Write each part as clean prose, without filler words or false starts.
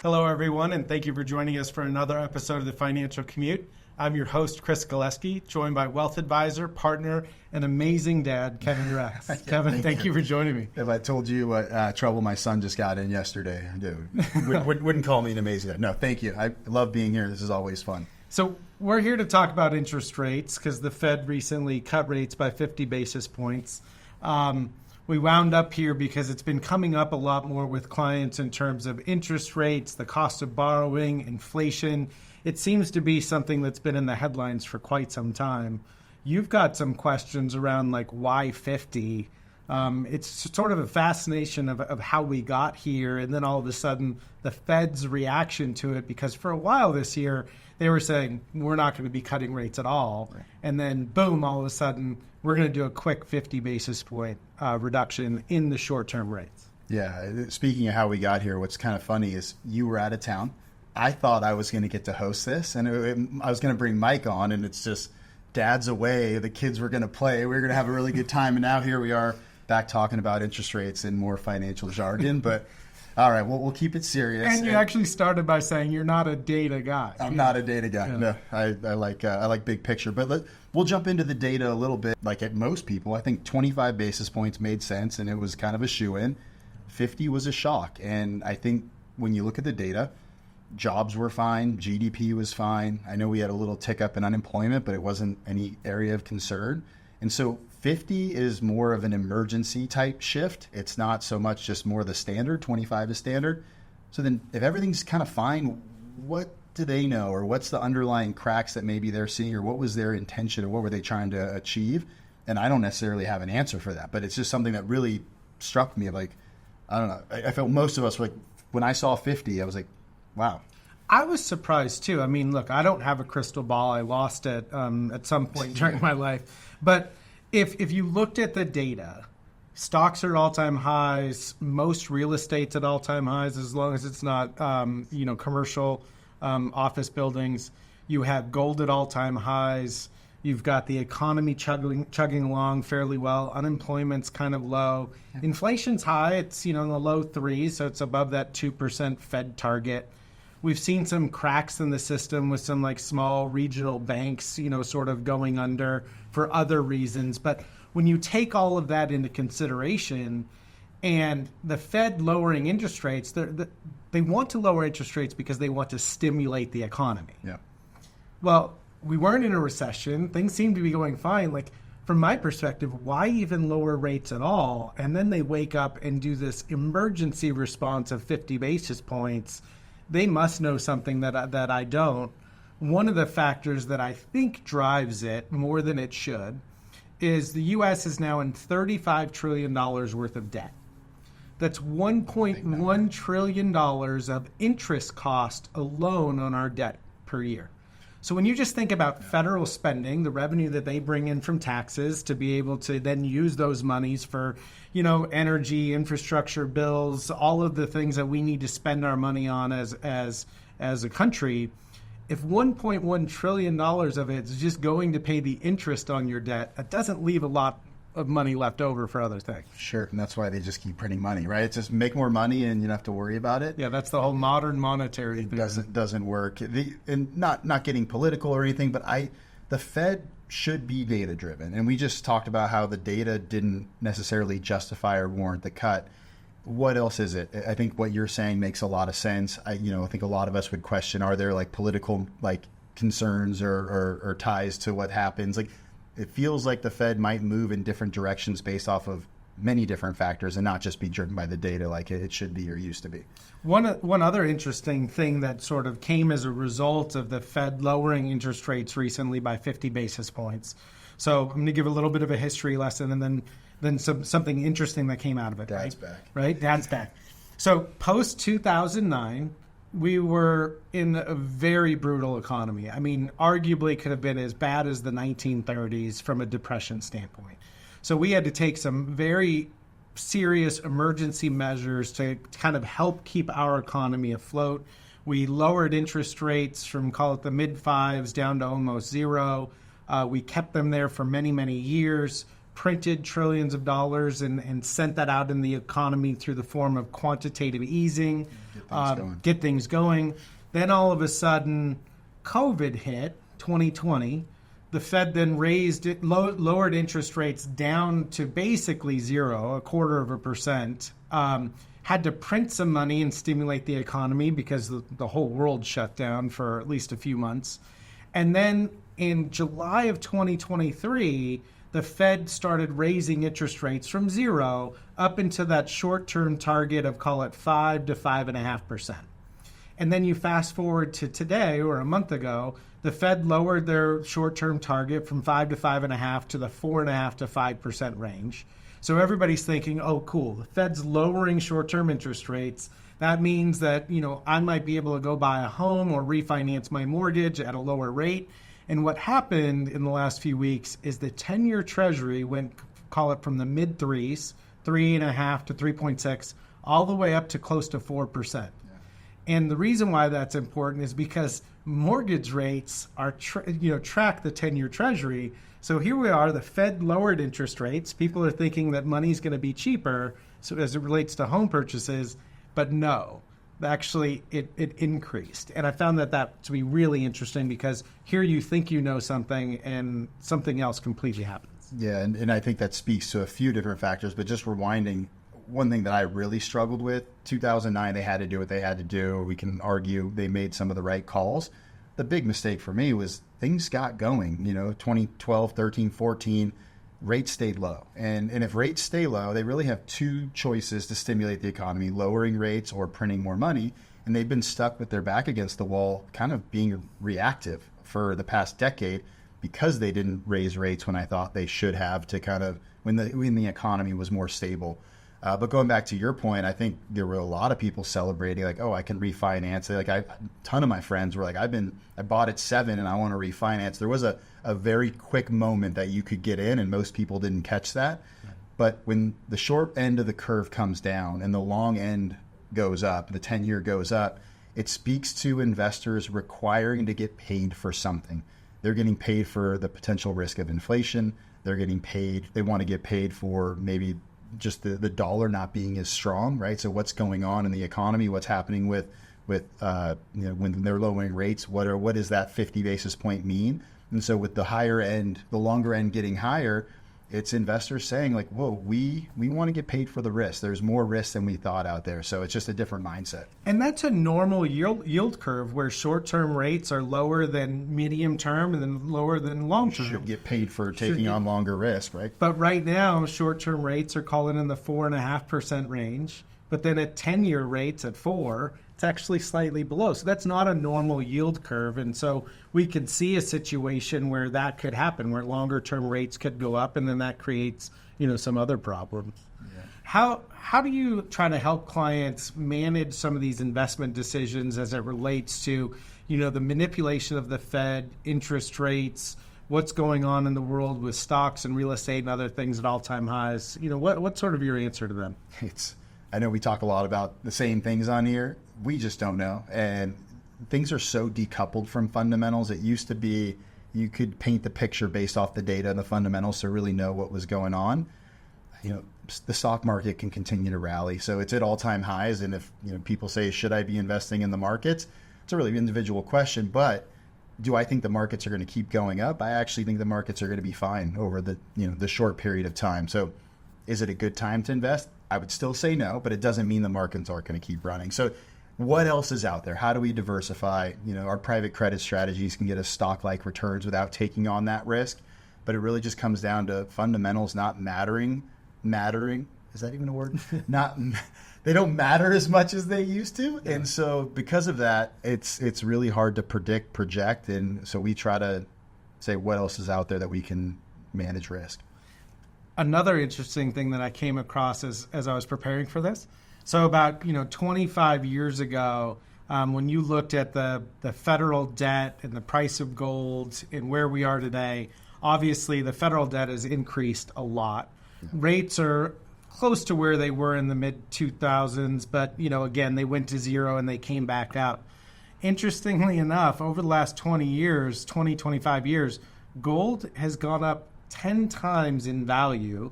Hello, everyone, and thank you for joining us for another episode of the Financial Commute. I'm your host, Chris Galeski, joined by wealth advisor, partner, and amazing dad, Kevin Rex. Kevin, thank you for joining me. If I told you what trouble my son just got in yesterday, dude, wouldn't call me an amazing dad. No, thank you. I love being here. This is always fun. So we're here to talk about interest rates because the Fed recently cut rates by 50 basis points. We wound up here because it's been coming up a lot more with clients in terms of interest rates, the cost of borrowing, inflation. It seems to be something that's been in the headlines for quite some time. You've got some questions around like why 50? It's sort of a fascination of how we got here, and then all of a sudden the Fed's reaction to it, because for a while this year they were saying we're not going to be cutting rates at all. Right. And then boom, all of a sudden we're going to do a quick 50 basis point reduction in the short-term rates. Yeah, speaking of how we got here, what's kind of funny is you were out of town. I thought I was going to get to host this, and I was going to bring Mike on, and it's just dad's away. The kids were going to play. We were going to have a really good time, and now here we are back talking about interest rates and more financial jargon. But all right, well, we'll keep it serious. And you actually started by saying you're not a data guy. I'm not a data guy. Yeah. No, I like big picture. But we'll jump into the data a little bit. Like at most people, I think 25 basis points made sense, and it was kind of a shoo-in. 50 was a shock. And I think when you look at the data, jobs were fine. GDP was fine. I know we had a little tick up in unemployment, but it wasn't any area of concern. And so 50 is more of an emergency type shift. It's not so much just more the standard, 25 is standard. So then if everything's kind of fine, what do they know? Or what's the underlying cracks that maybe they're seeing? Or what was their intention? Or what were they trying to achieve? And I don't necessarily have an answer for that. But it's just something that really struck me. Like, I don't know. I felt most of us were like, when I saw 50, I was like, wow. I was surprised too. I mean, look, I don't have a crystal ball. I lost it at some point during my life. But if you looked at the data, stocks are at all-time highs, most real estate's at all-time highs, as long as it's not, commercial office buildings. You have gold at all-time highs. You've got the economy chugging along fairly well. Unemployment's kind of low. Inflation's high. It's, in the low threes, so it's above that 2% Fed target. We've seen some cracks in the system with some like small regional banks, sort of going under for other reasons. But when you take all of that into consideration and the Fed lowering interest rates, they want to lower interest rates because they want to stimulate the economy. Yeah. Well, we weren't in a recession. Things seem to be going fine. Like, from my perspective, why even lower rates at all? And then they wake up and do this emergency response of 50 basis points. They must know something that I don't. One of the factors that I think drives it more than it should is the U.S. is now in $35 trillion worth of debt. That's $1.1 trillion of interest cost alone on our debt per year. So when you just think about federal spending, the revenue that they bring in from taxes to be able to then use those monies for, energy, infrastructure bills, all of the things that we need to spend our money on as a country, if $1.1 trillion of it is just going to pay the interest on your debt, it doesn't leave a lot of money left over for other things. Sure, and that's why they just keep printing money, right? It's just make more money and you don't have to worry about it. Yeah, that's the whole modern monetary thing. Doesn't work. And not getting political or anything, but the Fed should be data driven. And we just talked about how the data didn't necessarily justify or warrant the cut. What else is it? I think what you're saying makes a lot of sense. I think a lot of us would question, are there like political concerns or ties to what happens? Like, it feels like the Fed might move in different directions based off of many different factors and not just be driven by the data like it should be or used to be. One other interesting thing that sort of came as a result of the Fed lowering interest rates recently by 50 basis points. So I'm going to give a little bit of a history lesson and then something interesting that came out of it. Dad's back. Right? Dad's back. So post 2009, we were in a very brutal economy. I mean, arguably could have been as bad as the 1930s from a depression standpoint. So we had to take some very serious emergency measures to kind of help keep our economy afloat. We lowered interest rates from, call it the mid fives, down to almost zero. We kept them there for many, many years. printed trillions of dollars and sent that out in the economy through the form of quantitative easing, get things going. Then all of a sudden, COVID hit, 2020. The Fed then lowered interest rates down to basically zero, 0.25%. Had to print some money and stimulate the economy because the whole world shut down for at least a few months. And then in July of 2023, the Fed started raising interest rates from zero up into that short-term target of, call it 5 to 5.5%. And then you fast forward to today or a month ago, the Fed lowered their short-term target from 5 to 5.5 to the 4.5 to 5% range. So everybody's thinking, oh, cool, the Fed's lowering short-term interest rates. That means that, I might be able to go buy a home or refinance my mortgage at a lower rate. And what happened in the last few weeks is the 10-year Treasury went, call it from the mid-threes, 3.5 to 3.6, all the way up to close to 4%. And the reason why that's important is because mortgage rates are track the 10-year Treasury. So here we are, the Fed lowered interest rates. People are thinking that money's going to be cheaper so as it relates to home purchases, but no, actually it increased. And I found that to be really interesting because here you think you know something and something else completely happens. Yeah, and I think that speaks to a few different factors, but just rewinding, one thing that I really struggled with, 2009, they had to do what they had to do. We can argue they made some of the right calls. The big mistake for me was things got going, 2012, 13, 14, rates stayed low. And if rates stay low, they really have two choices to stimulate the economy, lowering rates or printing more money. And they've been stuck with their back against the wall, kind of being reactive for the past decade because they didn't raise rates when I thought they should have to kind of, when the economy was more stable. But going back to your point, I think there were a lot of people celebrating like, oh, I can refinance. Like a ton of my friends were like, I bought at 7 and I want to refinance. There was a very quick moment that you could get in and most people didn't catch that. Right. But when the short end of the curve comes down and the long end goes up, the 10-year goes up, it speaks to investors requiring to get paid for something. They're getting paid for the potential risk of inflation. They're getting paid. They want to get paid for maybe just the dollar not being as strong, right? So what's going on in the economy? What's happening with when they're lowering rates? What does that 50 basis point mean? And so with the higher end, the longer end getting higher, it's investors saying like, whoa, we want to get paid for the risk. There's more risk than we thought out there. So it's just a different mindset. And that's a normal yield curve where short-term rates are lower than medium-term and then lower than long-term. Should get paid for taking on longer risk, right? But right now, short-term rates are calling in the 4.5% range. But then at 10-year rates at 4, it's actually slightly below. So that's not a normal yield curve. And so we could see a situation where that could happen, where longer-term rates could go up, and then that creates, some other problems. Yeah. How do you try to help clients manage some of these investment decisions as it relates to, the manipulation of the Fed, interest rates, what's going on in the world with stocks and real estate and other things at all-time highs? What's sort of your answer to them? I know we talk a lot about the same things on here. We just don't know. And things are so decoupled from fundamentals. It used to be you could paint the picture based off the data and the fundamentals to really know what was going on. The stock market can continue to rally. So it's at all-time highs. And if people say, should I be investing in the markets? It's a really individual question. But do I think the markets are going to keep going up? I actually think the markets are going to be fine over the short period of time. So is it a good time to invest? I would still say no, but it doesn't mean the markets aren't going to keep running. So what else is out there? How do we diversify? Our private credit strategies can get us stock-like returns without taking on that risk. But it really just comes down to fundamentals not mattering. Is that even a word? They don't matter as much as they used to. Yeah. And so because of that, it's really hard to project. And so we try to say what else is out there that we can manage risk. Another interesting thing that I came across as I was preparing for this. So about 25 years ago, when you looked at the federal debt and the price of gold and where we are today, obviously the federal debt has increased a lot. Yeah. Rates are close to where they were in the mid-2000s, but again, they went to zero and they came back out. Interestingly enough, over the last 25 years, gold has gone up 10 times in value,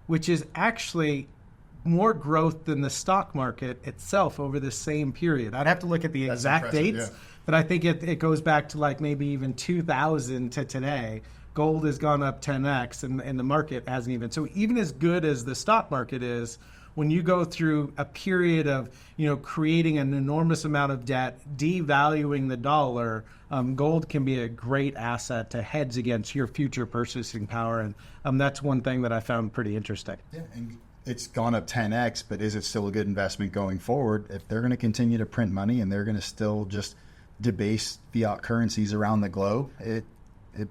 which is actually more growth than the stock market itself over the same period. I'd have to look at the exact dates, but I think it goes back to like maybe even 2000 to today. Gold has gone up 10x and the market hasn't even. So even as good as the stock market is, when you go through a period of, creating an enormous amount of debt, devaluing the dollar, gold can be a great asset to hedge against your future purchasing power. And that's one thing that I found pretty interesting. Yeah, and it's gone up 10x, but is it still a good investment going forward? If they're going to continue to print money and they're going to still just debase fiat currencies around the globe, it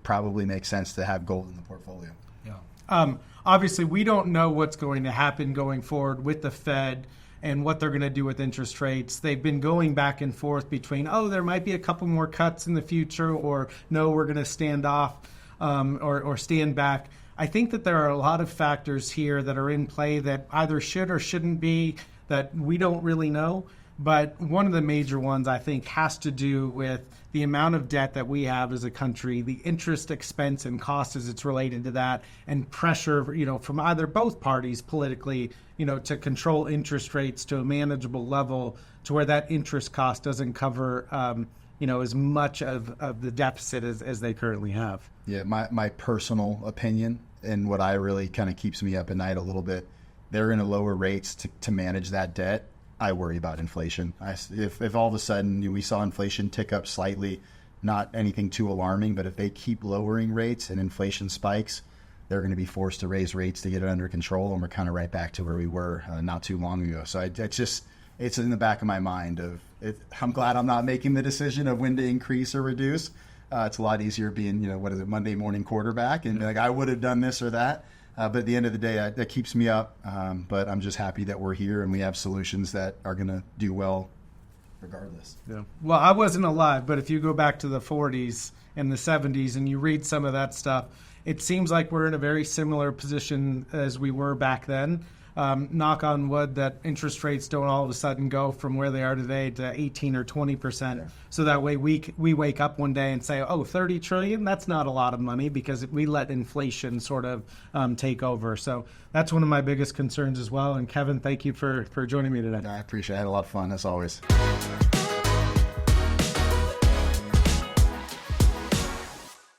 probably makes sense to have gold in the portfolio. Yeah. Obviously, we don't know what's going to happen going forward with the Fed and what they're going to do with interest rates. They've been going back and forth between, there might be a couple more cuts in the future, or no, we're going to stand off or stand back. I think that there are a lot of factors here that are in play that either should or shouldn't be, that we don't really know. But one of the major ones, I think, has to do with the amount of debt that we have as a country, the interest expense and cost as it's related to that, and pressure, from either both parties politically, to control interest rates to a manageable level to where that interest cost doesn't cover, as much of the deficit as they currently have. Yeah, my personal opinion, and what I really kind of keeps me up at night a little bit, they're going to lower rates to manage that debt. I worry about inflation. If all of a sudden we saw inflation tick up slightly, not anything too alarming, but if they keep lowering rates and inflation spikes, they're going to be forced to raise rates to get it under control, and we're kind of right back to where we were not too long ago. So it's in the back of my mind I'm glad I'm not making the decision of when to increase or reduce. It's a lot easier being, Monday morning quarterback and like, I would have done this or that. But at the end of the day, that keeps me up. But I'm just happy that we're here and we have solutions that are going to do well regardless. Yeah. Well, I wasn't alive, but if you go back to the 40s and the 70s and you read some of that stuff, it seems like we're in a very similar position as we were back then. Knock on wood that interest rates don't all of a sudden go from where they are today to 18 or 20%. Yeah. So that way we wake up one day and say, 30 trillion, that's not a lot of money, because we let inflation sort of take over. So that's one of my biggest concerns as well. And Kevin, thank you for joining me today. I appreciate it. I had a lot of fun as always.